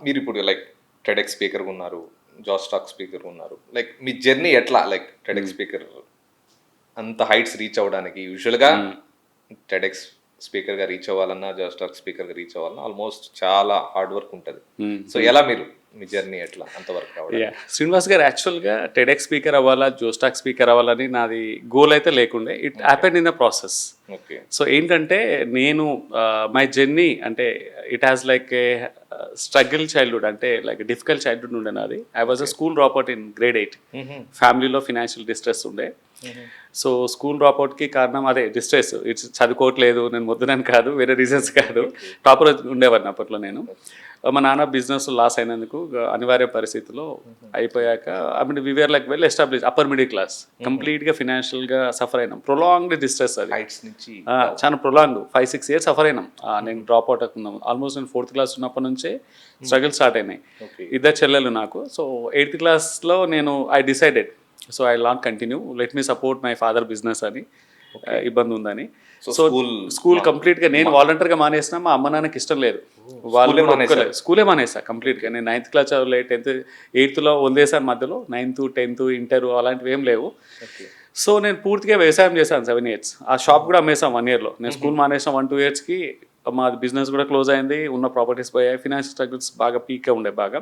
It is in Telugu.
మీరు ఇప్పుడు లైక్ టెడెక్స్ స్పీకర్గా ఉన్నారు, జాస్ టాక్ స్పీకర్గా ఉన్నారు. లైక్ మీ జర్నీ ఎట్లా లైక్ టెడెక్స్ స్పీకర్ అంత హైట్స్ రీచ్ అవ్వడానికి యూజువల్గా టెడెక్స్ స్పీకర్గా రీచ్ అవ్వాలన్నా, జాస్ టాక్ స్పీకర్గా రీచ్ అవ్వాలన్నా ఆల్మోస్ట్ చాలా హార్డ్ వర్క్ ఉంటుంది. సో ఎలా మీరు మీ జర్నీ ఎట్లా అంతవరకు రావడం? శ్రీనివాస్ గారు యాక్చువల్గా టెడెక్స్ స్పీకర్ అవ్వాలా, జోస్టాక్ స్పీకర్ అవ్వాలని నాది గోల్ అయితే లేకుండే. It happen in the process. Okay. So ఏంటంటే నేను మై జర్నీ అంటే it has like A struggle childhood, అంటే లైక్ డిఫికల్ట్ చైల్డ్హుడ్ ఉండే నాది. I was a school dropout in grade 8. ఫ్యామిలీలో ఫినాన్షియల్ డిస్ట్రెస్ ఉండే. సో స్కూల్ డ్రాప్అవుట్కి కారణం అదే డిస్ట్రెస్. ఇట్స్ చదువుకోవట్లేదు నేను మొద్దునని కాదు, వేరే రీజన్స్ కాదు. టాపర్ ఉండేవాడిని అప్పట్లో నేను. మా నాన్న బిజినెస్ లాస్ అయినందుకు అనివార్య పరిస్థితిలో అయిపోయాక I mean we are like well establish upper middle class, కంప్లీట్గా ఫినాన్షియల్గా సఫర్ అయినాం. ప్రొలాంగ్డ్ డిస్ట్రెస్ అది, హైట్స్ నుంచి చాలా ప్రొలాంగ్ 5-6 years సఫర్ అయినాం. నేను డ్రాప్ అవుట్ అవుతున్నాం. ఆల్మోస్ట్ నేను 4th క్లాస్ ఉన్నప్పటి నుంచే స్ట్రగుల్ స్టార్ట్ అయినాయి. ఇద్దరు చెల్లెలు నాకు. సో 8th క్లాస్లో నేను I decided, so I not continue, let me support my father business అని. ఇబ్బంది ఉందని. సో స్కూల్ కంప్లీట్గా నేను వాలంటీర్గా మానేసిన. మా అమ్మ నాన్నకి ఇష్టం లేదు, వాళ్ళు స్కూలే మానేసా కంప్లీట్గా. నేను 9th క్లాస్ చదవలే, 10th 8thలో వదిలేసాను మధ్యలో. 9th 10th ఇంటర్ అలాంటివి ఏం లేవు. సో నేను పూర్తిగా వ్యవసాయం చేశాను 7 years. ఆ షాప్ కూడా అమ్మేసాం 1 yearలో. నేను స్కూల్ మానేసిన 1-2 yearsకి మా బిజినెస్ కూడా క్లోజ్ అయింది. ఉన్న ప్రాపర్టీస్ పోయాయి. ఫినాన్షియల్ స్ట్రగుల్స్ బాగా పీక్గా ఉండే బాగా.